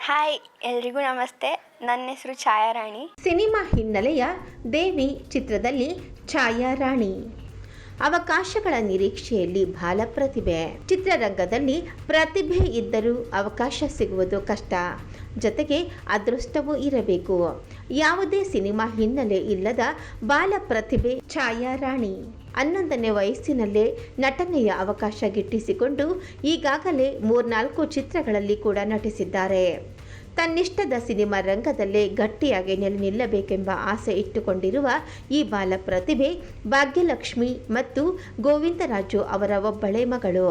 Hi ಎಲ್ರಿಗೂ ನಮಸ್ತೆ. ನನ್ನ ಹೆಸರು ಛಾಯಾರಾಣಿ. ಸಿನಿಮಾ ಹಿನ್ನೆಲೆಯ ದೇವಿ ಚಿತ್ರದಲ್ಲಿ ಛಾಯಾರಾಣಿ. ಅವಕಾಶಗಳ ನಿರೀಕ್ಷೆಯಲ್ಲಿ ಬಾಲ ಪ್ರತಿಭೆ. ಚಿತ್ರರಂಗದಲ್ಲಿ ಪ್ರತಿಭೆ ಇದ್ದರೂ ಅವಕಾಶ ಸಿಗುವುದು ಕಷ್ಟ, ಜೊತೆಗೆ ಅದೃಷ್ಟವೂ ಇರಬೇಕು. ಯಾವುದೇ ಸಿನಿಮಾ ಹಿನ್ನೆಲೆ ಇಲ್ಲದ ಬಾಲ ಪ್ರತಿಭೆ ಛಾಯಾರಾಣಿ 11ನೇ ವಯಸ್ಸಿನಲ್ಲೇ ನಟನೆಯ ಅವಕಾಶ ಗಿಟ್ಟಿಸಿಕೊಂಡು ಈಗಾಗಲೇ 3-4 ಚಿತ್ರಗಳಲ್ಲಿ ಕೂಡ ನಟಿಸಿದ್ದಾರೆ. ತನ್ನಿಷ್ಟದ ಸಿನಿಮಾ ರಂಗದಲ್ಲೇ ಗಟ್ಟಿಯಾಗಿ ನೆಲೆ ನಿಲ್ಲಬೇಕೆಂಬ ಆಸೆ ಇಟ್ಟುಕೊಂಡಿರುವ ಈ ಬಾಲ ಪ್ರತಿಭೆ ಭಾಗ್ಯಲಕ್ಷ್ಮಿ ಮತ್ತು ಗೋವಿಂದರಾಜು ಅವರ ಒಬ್ಬಳೇ ಮಗಳು.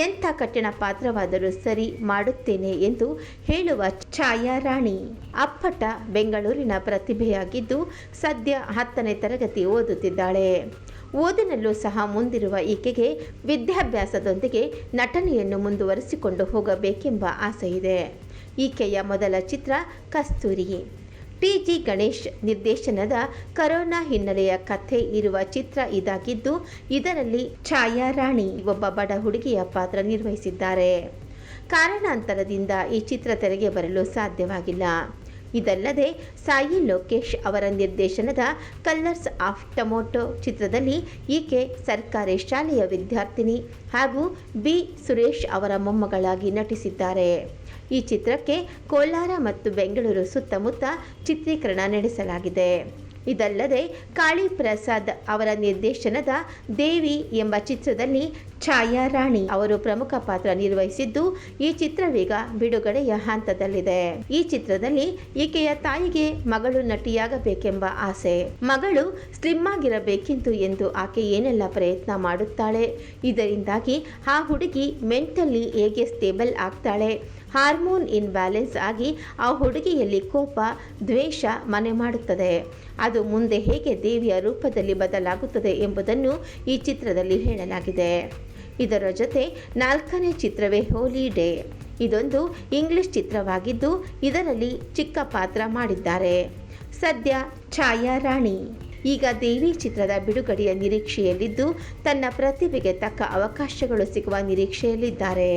ಎಂಥ ಕಠಿಣ ಪಾತ್ರವಾದರೂ ಸರಿ ಮಾಡುತ್ತೇನೆ ಎಂದು ಹೇಳುವ ಛಾಯಾರಾಣಿ ಅಪ್ಪಟ ಬೆಂಗಳೂರಿನ ಪ್ರತಿಭೆಯಾಗಿದ್ದು ಸದ್ಯ 10ನೇ ತರಗತಿ ಓದುತ್ತಿದ್ದಾಳೆ. ಓದಿನಲ್ಲೂ ಸಹ ಮುಂದಿರುವ ಈಕೆಗೆ ವಿದ್ಯಾಭ್ಯಾಸದೊಂದಿಗೆ ನಟನೆಯನ್ನು ಮುಂದುವರಿಸಿಕೊಂಡು ಹೋಗಬೇಕೆಂಬ ಆಸೆ ಇದೆ. ಈಕೆಯ ಮೊದಲ ಚಿತ್ರ ಕಸ್ತೂರಿ. ಟಿ.ಜಿ. ಗಣೇಶ್ ನಿರ್ದೇಶನದ ಕರೋನಾ ಹಿನ್ನೆಲೆಯ ಕಥೆ ಇರುವ ಚಿತ್ರ ಇದಾಗಿದ್ದು, ಇದರಲ್ಲಿ ಛಾಯಾರಾಣಿ ಒಬ್ಬ ಬಡ ಹುಡುಗಿಯ ಪಾತ್ರ ನಿರ್ವಹಿಸಿದ್ದಾರೆ. ಕಾರಣಾಂತರದಿಂದ ಈ ಚಿತ್ರ ತೆರೆಗೆ ಬರಲು ಸಾಧ್ಯವಾಗಿಲ್ಲ. ಇದಲ್ಲದೆ ಸಾಯಿ ಲೋಕೇಶ್ ಅವರ ನಿರ್ದೇಶನದ ಕಲರ್ಸ್ ಆಫ್ ಟೊಮೊಟೊ ಚಿತ್ರದಲ್ಲಿ ಈಕೆ ಸರ್ಕಾರಿ ಶಾಲೆಯ ವಿದ್ಯಾರ್ಥಿನಿ ಹಾಗೂ ಬಿ. ಸುರೇಶ್ ಅವರ ಮೊಮ್ಮಗಳಾಗಿ ನಟಿಸಿದ್ದಾರೆ. ಈ ಚಿತ್ರಕ್ಕೆ ಕೋಲಾರ ಮತ್ತು ಬೆಂಗಳೂರು ಸುತ್ತಮುತ್ತ ಚಿತ್ರೀಕರಣ ನಡೆಸಲಾಗಿದೆ. ಇದಲ್ಲದೆ ಕಾಳಿ ಪ್ರಸಾದ್ ಅವರ ನಿರ್ದೇಶನದ ದೇವಿ ಎಂಬ ಚಿತ್ರದಲ್ಲಿ ಛಾಯಾರಾಣಿ ಅವರು ಪ್ರಮುಖ ಪಾತ್ರ ನಿರ್ವಹಿಸಿದ್ದು, ಈ ಚಿತ್ರವೀಗ ಬಿಡುಗಡೆಯ ಹಂತದಲ್ಲಿದೆ. ಈ ಚಿತ್ರದಲ್ಲಿ ಈಕೆಯ ತಾಯಿಗೆ ಮಗಳು ನಟಿಯಾಗಬೇಕೆಂಬ ಆಸೆ. ಮಗಳು ಸ್ಲಿಮ್ ಆಗಿರಬೇಕೆಂದು ಎಂದು ಆಕೆ ಏನೆಲ್ಲ ಪ್ರಯತ್ನ ಮಾಡುತ್ತಾಳೆ, ಇದರಿಂದಾಗಿ ಆ ಹುಡುಗಿ ಮೆಂಟಲಿ ಹೇಗೆ ಸ್ಟೇಬಲ್ ಆಗ್ತಾಳೆ, ಹಾರ್ಮೋನ್ ಇನ್ಬ್ಯಾಲೆನ್ಸ್ ಆಗಿ ಆ ಹುಡುಗಿಯಲ್ಲಿ ಕೋಪ, ದ್ವೇಷ ಮನೆ ಮಾಡುತ್ತದೆ. ಅದು ಮುಂದೆ ಹೇಗೆ ದೇವಿಯ ರೂಪದಲ್ಲಿ ಬದಲಾಗುತ್ತದೆ ಎಂಬುದನ್ನು ಈ ಚಿತ್ರದಲ್ಲಿ ಹೇಳಲಾಗಿದೆ. ಇದರ ಜೊತೆ 4ನೇ ಚಿತ್ರವೇ ಹೋಲಿ ಡೇ. ಇದೊಂದು ಇಂಗ್ಲಿಷ್ ಚಿತ್ರವಾಗಿದ್ದು, ಇದರಲ್ಲಿ ಚಿಕ್ಕ ಪಾತ್ರ ಮಾಡಿದ್ದಾರೆ. ಸದ್ಯ ಛಾಯಾರಾಣಿ ಈಗ ದೇವಿ ಚಿತ್ರದ ಬಿಡುಗಡೆಯ ನಿರೀಕ್ಷೆಯಲ್ಲಿದ್ದು, ತನ್ನ ಪ್ರತಿಭೆಗೆ ತಕ್ಕ ಅವಕಾಶಗಳು ಸಿಗುವ ನಿರೀಕ್ಷೆಯಲ್ಲಿದ್ದಾರೆ.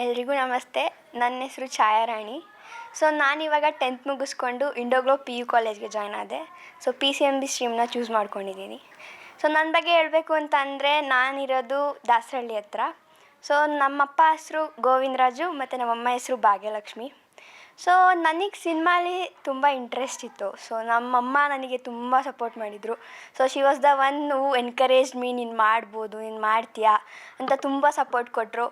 ಎಲ್ರಿಗೂ ನಮಸ್ತೆ. ನನ್ನ ಹೆಸರು ಛಾಯಾರಾಣಿ. ನಾನಿವಾಗ 10th ಮುಗಿಸ್ಕೊಂಡು ಇಂಡೋಗ್ಲೋ PU ಕಾಲೇಜ್ಗೆ ಜಾಯ್ನ್ ಆದೆ. PCMB ಸ್ಟ್ರೀಮ್ನ ಚೂಸ್ ಮಾಡ್ಕೊಂಡಿದ್ದೀನಿ. ನನ್ನ ಬಗ್ಗೆ ಹೇಳಬೇಕು ಅಂತ ಅಂದರೆ, ನಾನಿರೋದು ದಾಸರಳ್ಳಿ ಹತ್ರ. ನಮ್ಮಪ್ಪ ಹೆಸರು ಗೋವಿಂದರಾಜು ಮತ್ತು ನಮ್ಮಮ್ಮ ಹೆಸರು ಭಾಗ್ಯಲಕ್ಷ್ಮಿ. ನನಗೆ ಸಿನಿಮಾಲಿ ತುಂಬ ಇಂಟ್ರೆಸ್ಟ್ ಇತ್ತು. ನಮ್ಮಮ್ಮ ನನಗೆ ತುಂಬ ಸಪೋರ್ಟ್ ಮಾಡಿದರು. She was the one who encouraged me, ನೀನು ಮಾಡ್ಬೋದು, ನೀನು ಮಾಡ್ತೀಯಾ ಅಂತ ತುಂಬ ಸಪೋರ್ಟ್ ಕೊಟ್ಟರು.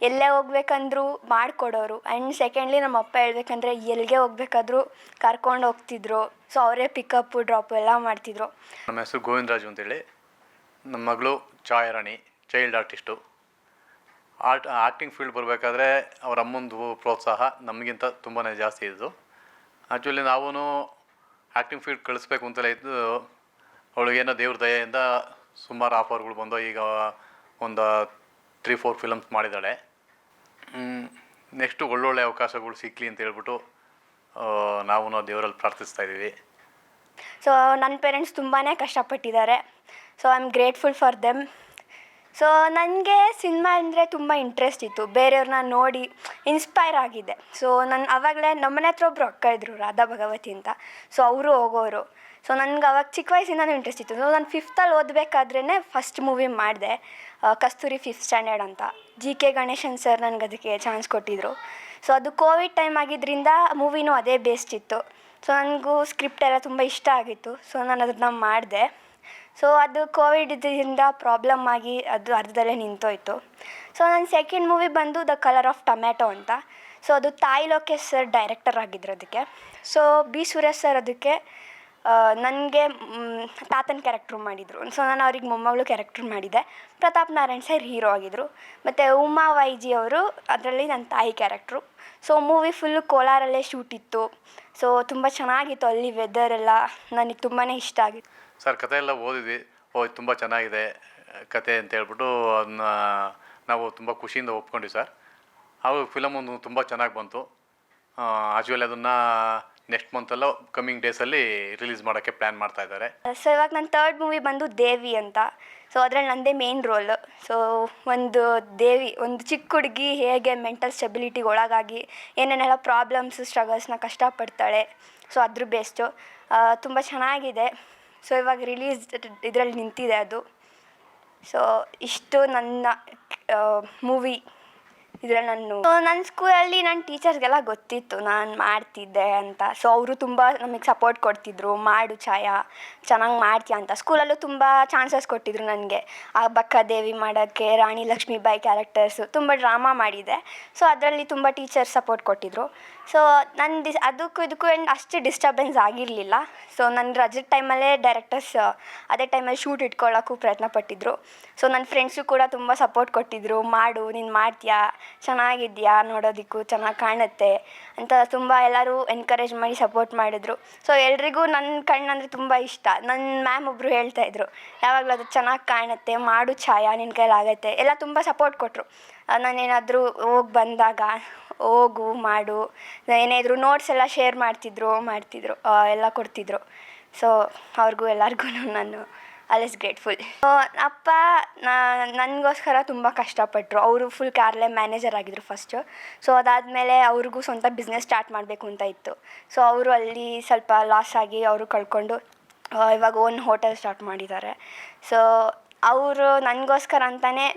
ಎಲ್ಲೇ ಹೋಗ್ಬೇಕಂದ್ರೂ ಮಾಡಿಕೊಡೋರು. ಆ್ಯಂಡ್ ಸೆಕೆಂಡ್ಲಿ ನಮ್ಮಪ್ಪ ಹೇಳ್ಬೇಕಂದ್ರೆ ಎಲ್ಲಿಗೆ ಹೋಗ್ಬೇಕಾದ್ರೂ ಕರ್ಕೊಂಡು ಹೋಗ್ತಿದ್ರು. ಅವರೇ ಪಿಕಪ್ಪು ಡ್ರಾಪು ಎಲ್ಲ ಮಾಡ್ತಿದ್ರು. ನಮ್ಮ ಹೆಸರು ಗೋವಿಂದರಾಜು ಅಂತೇಳಿ. ನಮ್ಮ ಮಗಳು ಛಾಯಾರಾಣಿ ಚೈಲ್ಡ್ ಆರ್ಟಿಸ್ಟು. ಆ್ಯಕ್ಟಿಂಗ್ ಫೀಲ್ಡ್ ಬರಬೇಕಾದ್ರೆ ಅವ್ರ ಅಮ್ಮಂದು ಪ್ರೋತ್ಸಾಹ ನಮಗಿಂತ ತುಂಬಾ ಜಾಸ್ತಿ ಇದ್ದು. ಆ್ಯಕ್ಚುಲಿ ನಾವೂ ಆ್ಯಕ್ಟಿಂಗ್ ಫೀಲ್ಡ್ ಕಳಿಸ್ಬೇಕು ಅಂತಲೇ ಇದ್ದು, ಅವಳಿಗೇನೋ ದೇವ್ರ ದಯೆಯಿಂದ ಸುಮಾರು ಆಫರ್ಗಳು ಬಂದು ಈಗ ಒಂದು 3-4 ಫಿಲಮ್ಸ್ ಮಾಡಿದ್ದಾಳೆ. ನೆಕ್ಸ್ಟು ಒಳ್ಳೊಳ್ಳೆ ಅವಕಾಶಗಳು ಸಿಕ್ಕಲಿ ಅಂತ ಹೇಳ್ಬಿಟ್ಟು ನಾವು ದೇವರಲ್ಲಿ ಪ್ರಾರ್ಥಿಸ್ತಾ ಇದ್ದೀವಿ. ನನ್ನ ಪೇರೆಂಟ್ಸ್ ತುಂಬಾ ಕಷ್ಟಪಟ್ಟಿದ್ದಾರೆ. I am grateful for them. ನನಗೆ ಸಿನಿಮಾ ಅಂದರೆ ತುಂಬ ಇಂಟ್ರೆಸ್ಟ್ ಇತ್ತು. ಬೇರೆಯವ್ರನ್ನ ನೋಡಿ ಇನ್ಸ್ಪೈರ್ ಆಗಿದೆ. ನಾನು ಆವಾಗಲೇ ನಮ್ಮನೆ ಹತ್ರ ಒಬ್ಬರು ಅಕ್ಕ ಇದ್ದರು, ರಾಧಾ ಭಗವತಿ ಅಂತ. ಅವರು ಹೋಗೋರು. ನನಗೆ ಅವಾಗ ಚಿಕ್ಕ ವಯಸ್ಸಿಂದನೂ ಇಂಟ್ರೆಸ್ಟ್ ಇತ್ತು. ನಾನು 5th ಓದಬೇಕಾದ್ರೇ ಫಸ್ಟ್ ಮೂವಿ ಮಾಡಿದೆ, ಕಸ್ತೂರಿ 5th ಸ್ಟ್ಯಾಂಡರ್ಡ್ ಅಂತ. GK ಗಣೇಶನ್ ಸರ್ ನನಗೆ ಅದಕ್ಕೆ ಚಾನ್ಸ್ ಕೊಟ್ಟಿದ್ದರು. ಅದು ಕೋವಿಡ್ ಟೈಮ್ ಆಗಿದ್ದರಿಂದ ಮೂವಿನೂ ಅದೇ ಬೇಸ್ಡ್ ಇತ್ತು. ನನಗೂ ಸ್ಕ್ರಿಪ್ಟ್ ಎಲ್ಲ ತುಂಬ ಇಷ್ಟ ಆಗಿತ್ತು. ನಾನು ಅದನ್ನು ಮಾಡಿದೆ. ಅದು ಕೋವಿಡ್ ಇದರಿಂದ ಪ್ರಾಬ್ಲಮ್ ಆಗಿ ಅದು ಅರ್ಧದಲ್ಲೇ ನಿಂತೋಯ್ತು. ನನ್ನ ಸೆಕೆಂಡ್ ಮೂವಿ ಬಂದು ದ ಕಲರ್ ಆಫ್ ಟೊಮ್ಯಾಟೊ ಅಂತ. ಅದು ಸಾಯಿ ಲೋಕೇಶ್ ಸರ್ ಡೈರೆಕ್ಟರ್ ಆಗಿದ್ರು ಅದಕ್ಕೆ. ಬಿ. ಸುರೇಶ್ ಸರ್ ಅದಕ್ಕೆ ನನಗೆ ತಾತನ ಕ್ಯಾರೆಕ್ಟ್ರು ಮಾಡಿದರು. ನಾನು ಅವ್ರಿಗೆ ಮೊಮ್ಮಗಳು ಕ್ಯಾರೆಕ್ಟ್ರ್ ಮಾಡಿದ್ದೆ. ಪ್ರತಾಪ್ ನಾರಾಯಣ್ ಸರ್ ಹೀರೋ ಆಗಿದ್ದರು. ಮತ್ತು ಉಮಾ ವೈಜಿ ಅವರು ಅದರಲ್ಲಿ ನನ್ನ ತಾಯಿ ಕ್ಯಾರೆಕ್ಟ್ರು. ಮೂವಿ ಫುಲ್ಲು ಕೋಲಾರಲ್ಲೇ ಶೂಟ್ ಇತ್ತು. ತುಂಬ ಚೆನ್ನಾಗಿತ್ತು. ಅಲ್ಲಿ ವೆದರ್ ಎಲ್ಲ ನನಗೆ ತುಂಬಾ ಇಷ್ಟ ಆಗಿತ್ತು. ಸರ್ ಕತೆ ಎಲ್ಲ ಓದಿದ್ವಿ, ತುಂಬ ಚೆನ್ನಾಗಿದೆ ಕತೆ ಅಂತ ಹೇಳ್ಬಿಟ್ಟು ಅದನ್ನ ನಾವು ತುಂಬ ಖುಷಿಯಿಂದ ಒಪ್ಕೊಂಡ್ವಿ ಸರ್. ಫಿಲಮ್ ಒಂದು ತುಂಬ ಚೆನ್ನಾಗಿ ಬಂತು. ಆ್ಯಕ್ಚುಲಿ ಅದನ್ನು ನೆಕ್ಸ್ಟ್ ಮಂತಲ್ಲೋ ಕಮ್ಮಿಂಗ್ ಡೇಸಲ್ಲಿ ರಿಲೀಸ್ ಮಾಡೋಕ್ಕೆ ಪ್ಲ್ಯಾನ್ ಮಾಡ್ತಾ ಇದ್ದಾರೆ. ಸೊ ಇವಾಗ ನನ್ನ ಥರ್ಡ್ ಮೂವಿ ಬಂದು ದೇವಿ ಅಂತ. ಸೊ ಅದರಲ್ಲಿ ನನ್ನದೇ ಮೇನ್ ರೋಲು. ಸೊ ಒಂದು ದೇವಿ, ಒಂದು ಚಿಕ್ಕ ಹುಡುಗಿ ಹೇಗೆ ಮೆಂಟಲ್ ಸ್ಟೆಬಿಲಿಟಿಗೆ ಒಳಗಾಗಿ ಏನೇನೆಲ್ಲ ಪ್ರಾಬ್ಲಮ್ಸು ಸ್ಟ್ರಗಲ್ಸ್ನ ಕಷ್ಟಪಡ್ತಾಳೆ. ಸೊ ಅದ್ರ ಬೇಸ್ಡು ತುಂಬ ಚೆನ್ನಾಗಿದೆ. ಸೊ ಇವಾಗ ರಿಲೀಸ್ ಇದರಲ್ಲಿ ನಿಂತಿದೆ ಅದು. ಸೊ ಇಷ್ಟು ನನ್ನ ಮೂವಿ ಇದರಲ್ಲಿ ನನ್ನ ಸ್ಕೂಲಲ್ಲಿ ನನ್ನ ಟೀಚರ್ಸ್ಗೆಲ್ಲ ಗೊತ್ತಿತ್ತು ನಾನು ಮಾಡ್ತಿದ್ದೆ ಅಂತ. ಸೊ ಅವರು ತುಂಬ ನಮಗೆ ಸಪೋರ್ಟ್ ಕೊಡ್ತಿದ್ರು, ಮಾಡು ಛಾಯಾ ಚೆನ್ನಾಗಿ ಮಾಡ್ತೀಯ ಅಂತ. ಸ್ಕೂಲಲ್ಲೂ ತುಂಬ ಚಾನ್ಸಸ್ ಕೊಟ್ಟಿದ್ರು ನನಗೆ ಬಕ್ಕದೇವಿ ಮಾಡೋಕ್ಕೆ, ರಾಣಿ ಲಕ್ಷ್ಮೀಬಾಯಿ ಕ್ಯಾರೆಕ್ಟರ್ಸು, ತುಂಬ ಡ್ರಾಮಾ ಮಾಡಿದೆ. ಸೊ ಅದರಲ್ಲಿ ತುಂಬ ಟೀಚರ್ಸ್ ಸಪೋರ್ಟ್ ಕೊಟ್ಟಿದ್ರು. ಸೊ ನನ್ನ ಅದಕ್ಕೂ ಇದಕ್ಕೂ ಏನು ಅಷ್ಟು ಡಿಸ್ಟರ್ಬೆನ್ಸ್ ಆಗಿರಲಿಲ್ಲ. ಸೊ ನನ್ನ ರಜದ ಟೈಮಲ್ಲೇ ಡೈರೆಕ್ಟರ್ಸ್ ಅದೇ ಟೈಮಲ್ಲಿ ಶೂಟ್ ಇಟ್ಕೊಳ್ಳೋಕ್ಕೂ ಪ್ರಯತ್ನ ಪಟ್ಟಿದ್ರು. ಸೊ ನನ್ನ ಫ್ರೆಂಡ್ಸು ಕೂಡ ತುಂಬ ಸಪೋರ್ಟ್ ಕೊಟ್ಟಿದ್ರು, ಮಾಡು ನೀನು ಮಾಡ್ತೀಯಾ, ಚೆನ್ನಾಗಿದ್ಯಾ, ನೋಡೋದಕ್ಕೂ ಚೆನ್ನಾಗಿ ಕಾಣುತ್ತೆ ಅಂತ ತುಂಬ ಎಲ್ಲರೂ ಎನ್ಕರೇಜ್ ಮಾಡಿ ಸಪೋರ್ಟ್ ಮಾಡಿದ್ರು. ಸೊ ಎಲ್ರಿಗೂ ನನ್ನ ಕಣ್ಣಂದರೆ ತುಂಬ ಇಷ್ಟ. ನನ್ನ ಮ್ಯಾಮ್ ಒಬ್ಬರು ಹೇಳ್ತಾಯಿದ್ರು, ಯಾವಾಗಲೂ ಅದು ಚೆನ್ನಾಗಿ ಕಾಣುತ್ತೆ, ಮಾಡು ಛಾಯಾ, ನಿನ್ನ ಕೈಲಾಗತ್ತೆ ಎಲ್ಲ ತುಂಬ ಸಪೋರ್ಟ್ ಕೊಟ್ಟರು. ನಾನೇನಾದರೂ ಹೋಗಿ ಬಂದಾಗ ಹೋಗು ಮಾಡು, ಏನಾದರೂ ನೋಟ್ಸ್ ಎಲ್ಲ ಶೇರ್ ಮಾಡ್ತಿದ್ರು ಎಲ್ಲ ಕೊಡ್ತಿದ್ರು. ಸೊ ಅವ್ರಿಗೂ ಎಲ್ಲರಿಗೂ ನಾನು ಆಲ್ವೇಸ್ ಗ್ರೇಟ್ಫುಲ್. ಅಪ್ಪ ನನಗೋಸ್ಕರ ತುಂಬ ಕಷ್ಟಪಟ್ಟರು. ಅವರು ಫುಲ್ ಕಾರ್ಲೆ ಮ್ಯಾನೇಜರ್ ಆಗಿದ್ದರು ಫಸ್ಟು. ಸೊ ಅದಾದಮೇಲೆ ಅವ್ರಿಗೂ ಸ್ವಂತ ಬಿಸ್ನೆಸ್ ಸ್ಟಾರ್ಟ್ ಮಾಡಬೇಕು ಅಂತ ಇತ್ತು. ಸೊ ಅವರು ಅಲ್ಲಿ ಸ್ವಲ್ಪ ಲಾಸ್ ಆಗಿ ಅವರು ಕಳ್ಕೊಂಡು ಇವಾಗ ಓನ್ ಹೋಟೆಲ್ ಸ್ಟಾರ್ಟ್ ಮಾಡಿದ್ದಾರೆ. ಸೊ ಅವರು ನನಗೋಸ್ಕರ ಅಂತಲೇ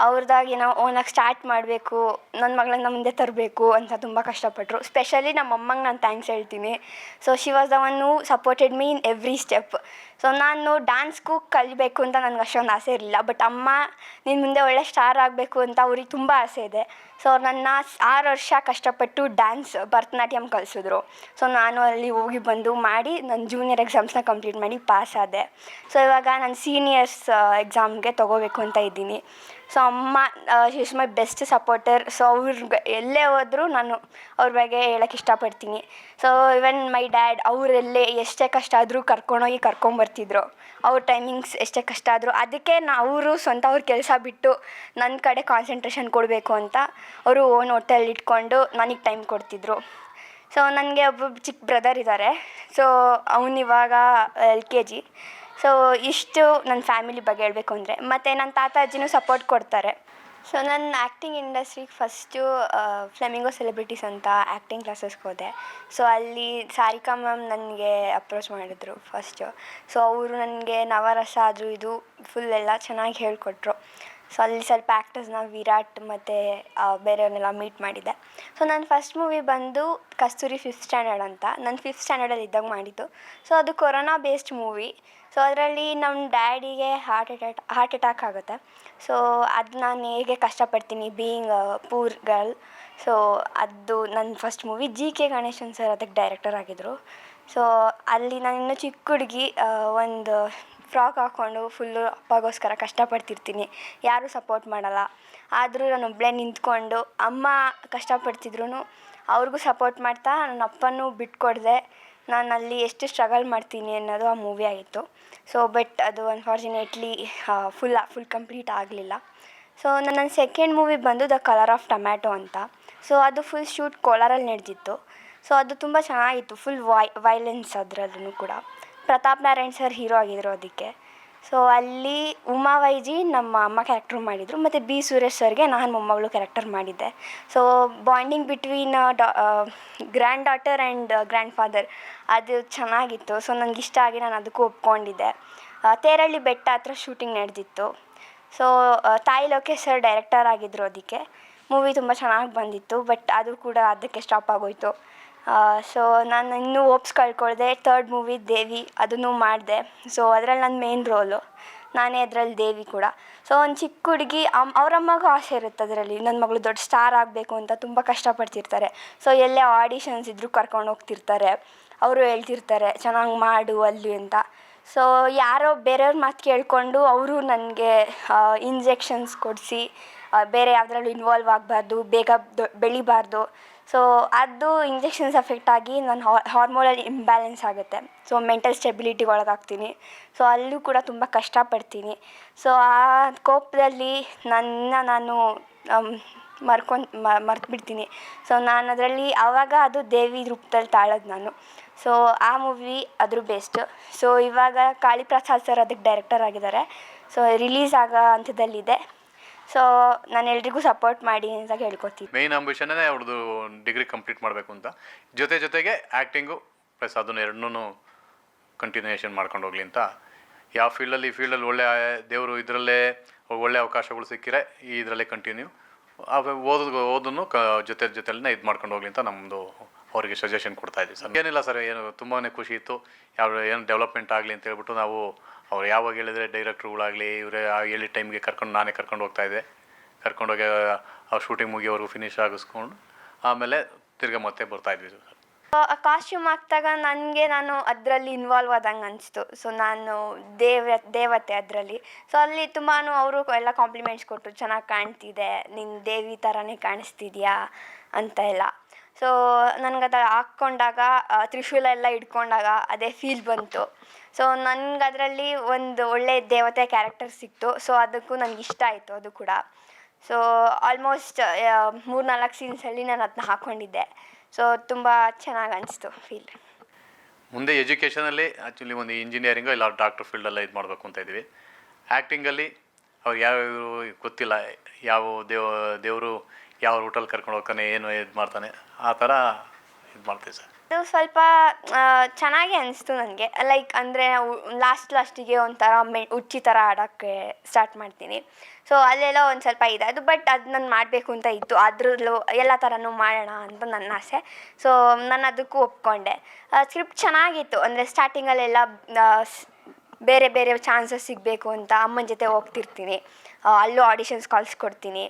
ಅವ್ರದ್ದಾಗಿ ನಾವು ಓನಾಗಿ ಸ್ಟಾರ್ಟ್ ಮಾಡಬೇಕು, ನನ್ನ ಮಗಳನ್ನ ಮುಂದೆ ತರಬೇಕು ಅಂತ ತುಂಬ ಕಷ್ಟಪಟ್ಟರು. ಸ್ಪೆಷಲಿ ನಮ್ಮ ಅಮ್ಮಂಗೆ ನಾನು ಥ್ಯಾಂಕ್ಸ್ ಹೇಳ್ತೀನಿ. So she was the one who supported me in every step. So ನಾನು ಡ್ಯಾನ್ಸ್ಗೂ ಕಲಿಬೇಕು ಅಂತ ನನಗೆ ಅಷ್ಟೊಂದು ಆಸೆ ಇರಲಿಲ್ಲ. ಬಟ್ ಅಮ್ಮ ನೀನು ಮುಂದೆ ಒಳ್ಳೆ ಸ್ಟಾರ್ ಆಗಬೇಕು ಅಂತ ಅವ್ರಿಗೆ ತುಂಬ ಆಸೆ ಇದೆ. ಸೊ ನನ್ನ 6 ವರ್ಷ ಕಷ್ಟಪಟ್ಟು ಡ್ಯಾನ್ಸ್ ಭರತನಾಟ್ಯಂ ಕಲಿಸಿದ್ರು. ಸೊ ನಾನು ಅಲ್ಲಿ ಹೋಗಿ ಬಂದು ಮಾಡಿ ನನ್ನ ಜೂನಿಯರ್ ಎಕ್ಸಾಮ್ಸ್ನ ಕಂಪ್ಲೀಟ್ ಮಾಡಿ ಪಾಸ್ ಆದೆ. ಸೊ ಇವಾಗ ನಾನು ಸೀನಿಯರ್ಸ್ ಎಕ್ಸಾಮ್ಗೆ ತೊಗೋಬೇಕು ಅಂತ ಇದ್ದೀನಿ. ಸೊ ಅಮ್ಮ she is my best supporter. So ಅವ್ರಿಗೆ ಎಲ್ಲೇ ಹೋದರೂ ನಾನು ಅವ್ರ ಬಗ್ಗೆ ಹೇಳೋಕ್ಕೆ ಇಷ್ಟಪಡ್ತೀನಿ. ಸೊ ಇವನ್ ಮೈ ಡ್ಯಾಡ್ ಅವರೆಲ್ಲೇ ಎಷ್ಟೇ ಕಷ್ಟ ಆದರೂ ಕರ್ಕೊಂಡೋಗಿ ಕರ್ಕೊಂಬರ್ತಿದ್ರು. ಅವ್ರ ಟೈಮಿಂಗ್ಸ್ ಎಷ್ಟೇ ಕಷ್ಟ ಆದರೂ ಅದಕ್ಕೆ ಅವರು ಸ್ವಂತ ಅವ್ರ ಕೆಲಸ ಬಿಟ್ಟು ನನ್ನ ಕಡೆ ಕಾನ್ಸಂಟ್ರೇಷನ್ ಕೊಡಬೇಕು ಅಂತ ಅವರು ಓನ್ ಹೋಟೆಲ್ ಇಟ್ಕೊಂಡು ನನಗೆ ಟೈಮ್ ಕೊಡ್ತಿದ್ರು. ಸೊ ನನಗೆ ಒಬ್ಬ ಚಿಕ್ಕ ಬ್ರದರ್ ಇದ್ದಾರೆ. So ಅವನಿವಾಗ LKG. ಸೊ ಇಷ್ಟು ನನ್ನ ಫ್ಯಾಮಿಲಿ ಬಗ್ಗೆ ಹೇಳಬೇಕು ಅಂದರೆ. ಮತ್ತು ನನ್ನ ತಾತ ಅಜ್ಜಿನೂ ಸಪೋರ್ಟ್ ಕೊಡ್ತಾರೆ. ಸೊ ನನ್ನ ಆ್ಯಕ್ಟಿಂಗ್ ಇಂಡಸ್ಟ್ರಿಗೆ ಫಸ್ಟು ಫ್ಲೆಮಿಂಗೋ ಸೆಲೆಬ್ರಿಟೀಸ್ ಅಂತ ಆ್ಯಕ್ಟಿಂಗ್ ಕ್ಲಾಸಸ್ಗೆ ಹೋದೆ. ಸೊ ಅಲ್ಲಿ ಸಾರಿಕಾ ಮ್ಯಾಮ್ ನನಗೆ ಅಪ್ರೋಚ್ ಮಾಡಿದ್ರು ಫಸ್ಟು. ಸೊ ಅವರು ನನಗೆ ನವರಸ ಅದು ಇದು ಫುಲ್ ಎಲ್ಲ ಚೆನ್ನಾಗಿ ಹೇಳಿಕೊಟ್ರು. ಸೊ ಅಲ್ಲಿ ಸ್ವಲ್ಪ ಆ್ಯಕ್ಟರ್ಸ್ನ ವಿರಾಟ್ ಮತ್ತು ಬೇರೆಯವ್ರನ್ನೆಲ್ಲ ಮೀಟ್ ಮಾಡಿದ್ದೆ. ಸೊ ನನ್ನ ಫಸ್ಟ್ ಮೂವಿ ಬಂದು ಕಸ್ತೂರಿ 5th ಸ್ಟ್ಯಾಂಡರ್ಡ್ ಅಂತ. ನಾನು 5th ಸ್ಟ್ಯಾಂಡರ್ಡಲ್ಲಿ ಇದ್ದಾಗ ಮಾಡಿದ್ದು. ಸೊ ಅದು ಕೊರೋನಾ ಬೇಸ್ಡ್ ಮೂವಿ. ಸೊ ಅದರಲ್ಲಿ ನಮ್ಮ ಡ್ಯಾಡಿಗೆ ಹಾರ್ಟ್ ಅಟ್ಯಾಕ್ ಆಗುತ್ತೆ. ಸೊ ಅದು ನಾನು ಹೇಗೆ ಕಷ್ಟಪಡ್ತೀನಿ ಬೀಯಿಂಗ್ ಪೂರ್ ಗರ್ಲ್. ಸೊ ಅದು ನನ್ನ ಫಸ್ಟ್ ಮೂವಿ. GK ಗಣೇಶನ್ ಸರ್ ಅದಕ್ಕೆ ಡೈರೆಕ್ಟರ್ ಆಗಿದ್ದರು. ಸೊ ಅಲ್ಲಿ ನಾನು ಇನ್ನೂ ಚಿಕ್ಕ ಹುಡುಗಿ ಒಂದು ಫ್ರಾಕ್ ಹಾಕ್ಕೊಂಡು ಫುಲ್ಲು ಅಪ್ಪಗೋಸ್ಕರ ಕಷ್ಟಪಡ್ತಿರ್ತೀನಿ, ಯಾರೂ ಸಪೋರ್ಟ್ ಮಾಡಲ್ಲ. ಆದರೂ ನಾನು ಒಬ್ಬಳೇ ನಿಂತ್ಕೊಂಡು ಅಮ್ಮ ಕಷ್ಟಪಡ್ತಿದ್ರು ಅವ್ರಿಗೂ ಸಪೋರ್ಟ್ ಮಾಡ್ತಾ ನನ್ನ ಅಪ್ಪನೂ ಬಿಟ್ಕೊಡ್ದೆ. ನಾನು ಅಲ್ಲಿ ಎಷ್ಟು ಸ್ಟ್ರಗಲ್ ಮಾಡ್ತೀನಿ ಅನ್ನೋದು ಆ ಮೂವಿ ಆಗಿತ್ತು. ಸೊ ಬಟ್ ಅದು ಅನ್ಫಾರ್ಚುನೇಟ್ಲಿ ಫುಲ್ ಕಂಪ್ಲೀಟ್ ಆಗಲಿಲ್ಲ. ಸೊ ನನ್ನ ಸೆಕೆಂಡ್ ಮೂವಿ ಬಂದು ದ ಕಲರ್ ಆಫ್ ಟೊಮ್ಯಾಟೊ ಅಂತ. ಸೊ ಅದು ಫುಲ್ ಶೂಟ್ ಕೋಲಾರಲ್ಲಿ ನಡೆದಿತ್ತು. ಸೊ ಅದು ತುಂಬ ಚೆನ್ನಾಗಿತ್ತು. ಫುಲ್ ವೈಲೆನ್ಸ್ ಅದರಲ್ಲೂ ಕೂಡ. ಪ್ರತಾಪ್ ನಾರಾಯಣ್ ಸರ್ ಹೀರೋ ಆಗಿದ್ರು ಅದಕ್ಕೆ. ಸೊ ಅಲ್ಲಿ ಉಮಾ ವೈಜಿ ನಮ್ಮ ಅಮ್ಮ ಕ್ಯಾರೆಕ್ಟರ್ ಮಾಡಿದರು. ಮತ್ತು B ಸುರೇಶ್ ಸರ್ಗೆ ನಾನು ಮೊಮ್ಮಗಳು ಕ್ಯಾರೆಕ್ಟರ್ ಮಾಡಿದ್ದೆ. So bonding between grand daughter and grand father ಅದು ಚೆನ್ನಾಗಿತ್ತು. ಸೊ ನನಗೆ ಇಷ್ಟ ಆಗಿ ನಾನು ಅದಕ್ಕೂ ಒಪ್ಕೊಂಡಿದ್ದೆ. ತೇರಳ್ಳಿ ಬೆಟ್ಟ ಹತ್ರ ಶೂಟಿಂಗ್ ನಡೆದಿತ್ತು. ಸೊ ತಾಯಿ ಲೋಕೇಶ್ ಸರ್ ಡೈರೆಕ್ಟರ್ ಆಗಿದ್ದರು ಅದಕ್ಕೆ. ಮೂವಿ ತುಂಬ ಚೆನ್ನಾಗಿ ಬಂದಿತ್ತು. ಬಟ್ ಅದು ಕೂಡ ಅದಕ್ಕೆ ಸ್ಟಾಪ್ ಆಗೋಯಿತು. ಸೊ ನಾನು ಇನ್ನೂ ಹೋಪ್ಸ್ ಕಳ್ಕೊಳ್ದೆ. ಥರ್ಡ್ ಮೂವಿ ದೇವಿ ಅದನ್ನು ಮಾಡಿದೆ. ಸೊ ಅದರಲ್ಲಿ ನನ್ನ ಮೇನ್ ರೋಲು ನಾನೇ ಅದರಲ್ಲಿ ದೇವಿ ಕೂಡ. ಸೊ ಒಂದು ಚಿಕ್ಕ ಹುಡುಗಿ ಅವರಮ್ಮಗೂ ಆಸೆ ಇರುತ್ತೆ ಅದರಲ್ಲಿ, ನನ್ನ ಮಗಳು ದೊಡ್ಡ ಸ್ಟಾರ್ ಆಗಬೇಕು ಅಂತ ತುಂಬ ಕಷ್ಟಪಡ್ತಿರ್ತಾರೆ. ಸೊ ಎಲ್ಲೇ ಆಡಿಷನ್ಸ್ ಇದ್ದರೂ ಕರ್ಕೊಂಡು ಹೋಗ್ತಿರ್ತಾರೆ. ಅವರು ಹೇಳ್ತಿರ್ತಾರೆ ಚೆನ್ನಾಗಿ ಮಾಡು ಅಲ್ಲಿ ಅಂತ. ಸೊ ಯಾರೋ ಬೇರೆಯವ್ರ ಮಾತು ಕೇಳಿಕೊಂಡು ಅವರು ನನಗೆ ಇಂಜೆಕ್ಷನ್ಸ್ ಕೊಡಿಸಿ ಬೇರೆ ಯಾವುದ್ರಲ್ಲೂ ಇನ್ವಾಲ್ವ್ ಆಗಬಾರ್ದು, ಬೇಗ ಬೆಳಿಬಾರ್ದು. ಸೊ ಅದು ಇಂಜೆಕ್ಷನ್ಸ್ ಎಫೆಕ್ಟ್ ಆಗಿ ನನ್ನ ಹಾರ್ಮೋನಲ್ ಇಂಬ್ಯಾಲೆನ್ಸ್ ಆಗುತ್ತೆ. ಸೊ ಮೆಂಟಲ್ ಸ್ಟೆಬಿಲಿಟಿಗೆ ಒಳಗಾಗ್ತೀನಿ. ಸೊ ಅಲ್ಲೂ ಕೂಡ ತುಂಬ ಕಷ್ಟಪಡ್ತೀನಿ. ಸೊ ಆ ಕೋಪದಲ್ಲಿ ನಾನು ಮರ್ತ್ಬಿಡ್ತೀನಿ. ಸೊ ನಾನು ಅದರಲ್ಲಿ ಆವಾಗ ಅದು ದೇವಿ ರೂಪದಲ್ಲಿ ತಾಳೋದು ನಾನು. ಸೊ ಆ ಮೂವಿ ಅದ್ರ ಬೇಸ್ಡು. ಸೊ ಇವಾಗ ಕಾಳಿಪ್ರಸಾದ್ ಸರ್ ಅದಕ್ಕೆ ಡೈರೆಕ್ಟರ್ ಆಗಿದ್ದಾರೆ. ಸೊ ರಿಲೀಸ್ ಆಗೋ ಹಂತದಲ್ಲಿದೆ. ಸೊ ನಾನು ಎಲ್ರಿಗೂ ಸಪೋರ್ಟ್ ಮಾಡಿ ಅಂತ ಕೇಳ್ಕೊತೀನಿ. ಮೇಯ್ನ್ ಅಂಬಿಷನ್ನೇ ಅವ್ರದ್ದು ಡಿಗ್ರಿ ಕಂಪ್ಲೀಟ್ ಮಾಡಬೇಕು ಅಂತ, ಜೊತೆಗೆ ಆ್ಯಕ್ಟಿಂಗು ಪ್ಲಸ್ ಅದನ್ನು ಎರಡನ್ನೂ ಕಂಟಿನ್ಯೂಯೇಷನ್ ಮಾಡ್ಕೊಂಡು ಹೋಗ್ಲಿ ಅಂತ. ಯಾವ ಫೀಲ್ಡಲ್ಲಿ ಈ ಫೀಲ್ಡಲ್ಲಿ ಒಳ್ಳೆ ದೇವರು ಇದರಲ್ಲೇ ಒಳ್ಳೆ ಅವಕಾಶಗಳು ಸಿಕ್ಕಿರೆ ಇದರಲ್ಲೇ ಕಂಟಿನ್ಯೂ ಓದನ್ನು ಜೊತೆಲೇ ಇದು ಮಾಡ್ಕೊಂಡು ಹೋಗ್ಲಿ ಅಂತ ನಮ್ಮದು ಅವರಿಗೆ ಸಜೆಷನ್ ಕೊಡ್ತಾ ಇದ್ದೀವಿ ಸರ್. ಏನಿಲ್ಲ ಸರ್, ಏನು ತುಂಬಾ ಖುಷಿ ಇತ್ತು. ಏನು ಡೆವಲಪ್ಮೆಂಟ್ ಆಗಲಿ ಅಂತ ಹೇಳ್ಬಿಟ್ಟು ನಾವು ಅವ್ರು ಯಾವಾಗ ಹೇಳಿದರೆ ಡೈರೆಕ್ಟ್ರುಗಳಾಗಲಿ ಇವರೇ ಹೇಳಿದ ಟೈಮ್ಗೆ ನಾನೇ ಕರ್ಕೊಂಡು ಹೋಗ್ತಾಯಿದ್ದೆ. ಕರ್ಕೊಂಡೋಗಿ ಅವ್ರು ಶೂಟಿಂಗ್ ಮುಗಿಯೋವರೆಗೂ ಫಿನಿಶ್ ಆಗಿಸ್ಕೊಂಡು ಆಮೇಲೆ ತಿರ್ಗಿ ಮತ್ತೆ ಬರ್ತಾಯಿದ್ವಿ ಸರ್. ಕಾಸ್ಟ್ಯೂಮ್ ಹಾಕ್ದಾಗ ನಾನು ಅದರಲ್ಲಿ ಇನ್ವಾಲ್ವ್ ಆದಂಗೆ ಅನಿಸ್ತು. ಸೊ ನಾನು ದೇವತೆ ಅದರಲ್ಲಿ. ಸೊ ಅಲ್ಲಿ ತುಂಬಾ ಅವರು ಎಲ್ಲ ಕಾಂಪ್ಲಿಮೆಂಟ್ಸ್ ಕೊಟ್ಟರು, ಚೆನ್ನಾಗಿ ಕಾಣ್ತಿದೆ, ನೀನು ದೇವಿ ಥರನೇ ಕಾಣಿಸ್ತಿದ್ಯಾ ಅಂತ ಎಲ್ಲ. ಸೊ ನನಗದು ಹಾಕ್ಕೊಂಡಾಗ ತ್ರಿಶೂಲ ಎಲ್ಲ ಇಟ್ಕೊಂಡಾಗ ಅದೇ ಫೀಲ್ ಬಂತು. ಸೊ ನನಗೆ ಅದರಲ್ಲಿ ಒಂದು ಒಳ್ಳೆ ದೇವತೆ ಕ್ಯಾರೆಕ್ಟರ್ ಸಿಕ್ತು. ಸೊ ಅದಕ್ಕೂ ನನಗೆ ಇಷ್ಟ ಆಯಿತು ಅದು ಕೂಡ. ಸೊ ಆಲ್ಮೋಸ್ಟ್ 3-4 ಸೀನ್ಸಲ್ಲಿ ನಾನು ಅದನ್ನ ಹಾಕ್ಕೊಂಡಿದ್ದೆ. ಸೊ ತುಂಬ ಚೆನ್ನಾಗಿ ಅನಿಸ್ತು ಫೀಲ್. ಮುಂದೆ ಎಜುಕೇಷನಲ್ಲಿ ಆ್ಯಕ್ಚುಲಿ ಒಂದು ಇಂಜಿನಿಯರಿಂಗು ಇಲ್ಲ ಡಾಕ್ಟರ್ ಫೀಲ್ಡೆಲ್ಲ ಇದು ಮಾಡಬೇಕು ಅಂತ ಇದ್ದೀವಿ. ಆ್ಯಕ್ಟಿಂಗಲ್ಲಿ ಅವ್ರು ಯಾವ ಗೊತ್ತಿಲ್ಲ, ಯಾವ ದೇವರು ಯಾವ ರೂಟಲ್ಲಿ ಕರ್ಕೊಂಡು ಹೋಗ್ತಾನೆ, ಏನು ಇದು ಮಾಡ್ತಾನೆ, ಆ ಥರ ಇದು ಮಾಡ್ತೀವಿ ಸರ್. ಅದು ಸ್ವಲ್ಪ ಚೆನ್ನಾಗಿ ಅನಿಸ್ತು ನನಗೆ. ಲೈಕ್ ಅಂದರೆ ಲಾಸ್ಟಿಗೆ ಒಂಥರ ಹುಚ್ಚಿ ಥರ ಆಡೋಕ್ಕೆ ಸ್ಟಾರ್ಟ್ ಮಾಡ್ತೀನಿ. ಸೊ ಅಲ್ಲೆಲ್ಲ ಒಂದು ಸ್ವಲ್ಪ ಇದೆ ಅದು, ಬಟ್ ಅದು ನಾನು ಮಾಡಬೇಕು ಅಂತ ಇತ್ತು. ಅದರಲ್ಲೂ ಎಲ್ಲ ಥರನೂ ಮಾಡೋಣ ಅಂತ ನನ್ನ ಆಸೆ. ಸೊ ನಾನು ಅದಕ್ಕೂ ಒಪ್ಕೊಂಡೆ. ಸ್ಕ್ರಿಪ್ಟ್ ಚೆನ್ನಾಗಿತ್ತು. ಅಂದರೆ ಸ್ಟಾರ್ಟಿಂಗಲ್ಲೆಲ್ಲ ಬೇರೆ ಬೇರೆ ಚಾನ್ಸಸ್ ಸಿಗಬೇಕು ಅಂತ ಅಮ್ಮನ ಜೊತೆ ಹೋಗ್ತಿರ್ತೀನಿ. ಅಲ್ಲೂ ಆಡಿಷನ್ಸ್ ಕಾಲ್ಸ್ ಕೊಡ್ತೀನಿ.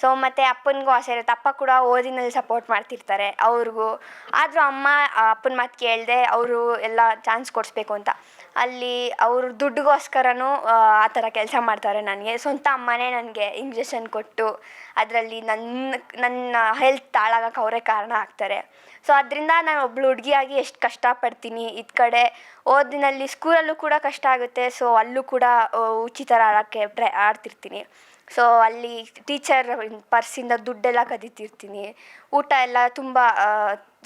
ಸೊ ಮತ್ತು ಅಪ್ಪನಿಗೂ ಆಸೆ ಇರುತ್ತೆ. ಅಪ್ಪ ಕೂಡ ಓದಿನಲ್ಲಿ ಸಪೋರ್ಟ್ ಮಾಡ್ತಿರ್ತಾರೆ ಅವ್ರಿಗೂ. ಆದರೂ ಅಮ್ಮ ಅಪ್ಪನ ಮಾತು ಕೇಳದೆ ಅವರು ಎಲ್ಲ ಚಾನ್ಸ್ ಕೊಡಿಸ್ಬೇಕು ಅಂತ ಅಲ್ಲಿ ಅವರು ದುಡ್ಡಿಗೋಸ್ಕರನೂ ಆ ಥರ ಕೆಲಸ ಮಾಡ್ತಾರೆ. ನನಗೆ ಸ್ವಂತ ಅಮ್ಮನೇ ನನಗೆ ಇಂಜೆಕ್ಷನ್ ಕೊಟ್ಟು ಅದರಲ್ಲಿ ನನ್ನ ಹೆಲ್ತ್ ಹಾಳಾಗಕ್ಕೆ ಅವರೇ ಕಾರಣ ಆಗ್ತಾರೆ. ಸೊ ಅದರಿಂದ ನಾನು ಒಬ್ಬಳು ಹುಡುಗಿಯಾಗಿ ಎಷ್ಟು ಕಷ್ಟಪಡ್ತೀನಿ. ಇದು ಕಡೆ ಓದಿನಲ್ಲಿ ಸ್ಕೂಲಲ್ಲೂ ಕೂಡ ಕಷ್ಟ ಆಗುತ್ತೆ. ಸೊ ಅಲ್ಲೂ ಕೂಡ ಉಚಿತ ಆಡೋಕ್ಕೆ ಆಡ್ತಿರ್ತೀನಿ. ಸೊ ಅಲ್ಲಿ ಟೀಚರ್ ಪರ್ಸಿಂದ ದುಡ್ಡೆಲ್ಲ ಕದೀತಿರ್ತೀನಿ. ಊಟ ಎಲ್ಲ ತುಂಬ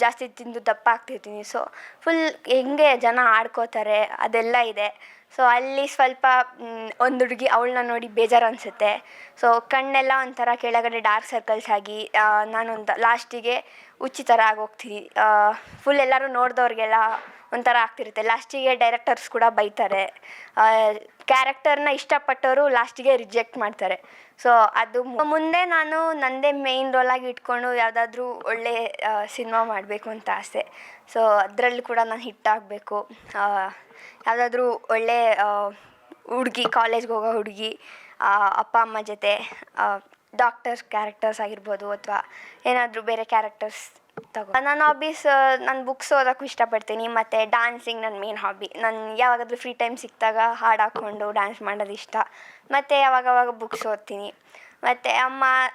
ಜಾಸ್ತಿ ತಿಂದು ದಪ್ಪ ಆಗ್ತಿರ್ತೀನಿ. ಸೊ ಫುಲ್ ಹೆಂಗೆ ಜನ ಆಡ್ಕೋತಾರೆ ಅದೆಲ್ಲ ಇದೆ. ಸೊ ಅಲ್ಲಿ ಸ್ವಲ್ಪ ಒಂದು ಹುಡುಗಿ ಅವಳನ್ನ ನೋಡಿ ಬೇಜಾರು ಅನಿಸುತ್ತೆ. ಸೊ ಕಣ್ಣೆಲ್ಲ ಒಂಥರ ಕೆಳಗಡೆ ಡಾರ್ಕ್ ಸರ್ಕಲ್ಸ್ ಆಗಿ ನಾನೊಂದು ಲಾಸ್ಟಿಗೆ ಹುಚ್ಚಿ ಥರ ಆಗೋಗ್ತೀನಿ. ಫುಲ್ ಎಲ್ಲರೂ ನೋಡಿದವ್ರಿಗೆಲ್ಲ ಒಂಥರ ಆಗ್ತಿರುತ್ತೆ. ಲಾಸ್ಟಿಗೆ ಡೈರೆಕ್ಟರ್ಸ್ ಕೂಡ ಬೈತಾರೆ. ಕ್ಯಾರೆಕ್ಟರ್ನ ಇಷ್ಟಪಟ್ಟವರು ಲಾಸ್ಟಿಗೆ ರಿಜೆಕ್ಟ್ ಮಾಡ್ತಾರೆ. ಸೊ ಅದು ಮುಂದೆ ನಾನು ನನ್ನದೇ ಮೇಯ್ನ್ ರೋಲಾಗಿ ಇಟ್ಕೊಂಡು ಯಾವುದಾದ್ರೂ ಒಳ್ಳೆ ಸಿನಿಮಾ ಮಾಡಬೇಕು ಅಂತ ಆಸೆ. ಸೊ ಅದರಲ್ಲೂ ಕೂಡ ನಾನು ಹಿಟ್ ಆಗಬೇಕು. ಯಾವುದಾದ್ರೂ ಒಳ್ಳೆ ಹುಡುಗಿ, ಕಾಲೇಜ್ಗೆ ಹೋಗೋ ಹುಡುಗಿ, ಅಪ್ಪ ಅಮ್ಮ ಜೊತೆ ಡಾಕ್ಟರ್ಸ್ ಕ್ಯಾರೆಕ್ಟರ್ಸ್ ಆಗಿರ್ಬೋದು ಅಥವಾ ಏನಾದರೂ ಬೇರೆ ಕ್ಯಾರೆಕ್ಟರ್ಸ್ ನನ್ನ ಹಾಬೀಸ್, ನಾನು ಬುಕ್ಸ್ ಓದೋಕ್ಕೂ ಇಷ್ಟಪಡ್ತೀನಿ. ಮತ್ತು ಡ್ಯಾನ್ಸಿಂಗ್ ನನ್ನ ಮೇನ್ ಹಾಬಿ. ನಾನು ಯಾವಾಗಾದರೂ ಫ್ರೀ ಟೈಮ್ ಸಿಕ್ಕಿದಾಗ ಹಾಡು ಹಾಕ್ಕೊಂಡು ಡ್ಯಾನ್ಸ್ ಮಾಡೋದು ಇಷ್ಟ. ಮತ್ತು ಯಾವಾಗವಾಗ ಬುಕ್ಸ್ ಓದ್ತೀನಿ. ಮತ್ತು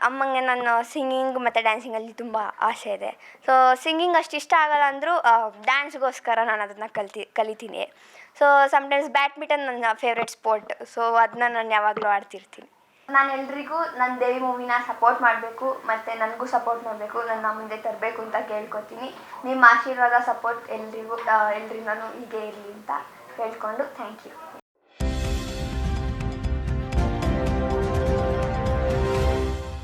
ಅಮ್ಮಂಗೆ ನಾನು ಸಿಂಗಿಂಗ್ ಮತ್ತು ಡ್ಯಾನ್ಸಿಂಗಲ್ಲಿ ತುಂಬ ಆಸೆ ಇದೆ. ಸೊ ಸಿಂಗಿಂಗ್ ಅಷ್ಟು ಇಷ್ಟ ಆಗಲ್ಲ ಅಂದರೂ ಡ್ಯಾನ್ಸ್ಗೋಸ್ಕರ ನಾನು ಅದನ್ನು ಕಲಿತೀನಿ. ಸೊ ಸಮ್ಟೈಮ್ಸ್ ಬ್ಯಾಡ್ಮಿಂಟನ್ ನನ್ನ ಫೇವ್ರೆಟ್ ಸ್ಪೋರ್ಟ್. ಸೊ ಅದನ್ನ ನಾನು ಯಾವಾಗಲೂ ಆಡ್ತಿರ್ತೀನಿ. ನಾನು ಎಲ್ರಿಗೂ ನನ್ನ ದೇವಿ ಮೂವಿನ ಸಪೋರ್ಟ್ ಮಾಡಬೇಕು ಮತ್ತು ನನಗೂ ಸಪೋರ್ಟ್ ಮಾಡಬೇಕು, ನನ್ನ ಮುಂದೆ ತರಬೇಕು ಅಂತ ಕೇಳ್ಕೊತೀನಿ. ನಿಮ್ಮ ಆಶೀರ್ವಾದ ಸಪೋರ್ಟ್ ಎಲ್ರಿಗೂ ನಾನು ಹೀಗೆ ಇರಲಿ ಅಂತ ಕೇಳ್ಕೊಂಡು ಥ್ಯಾಂಕ್ ಯು.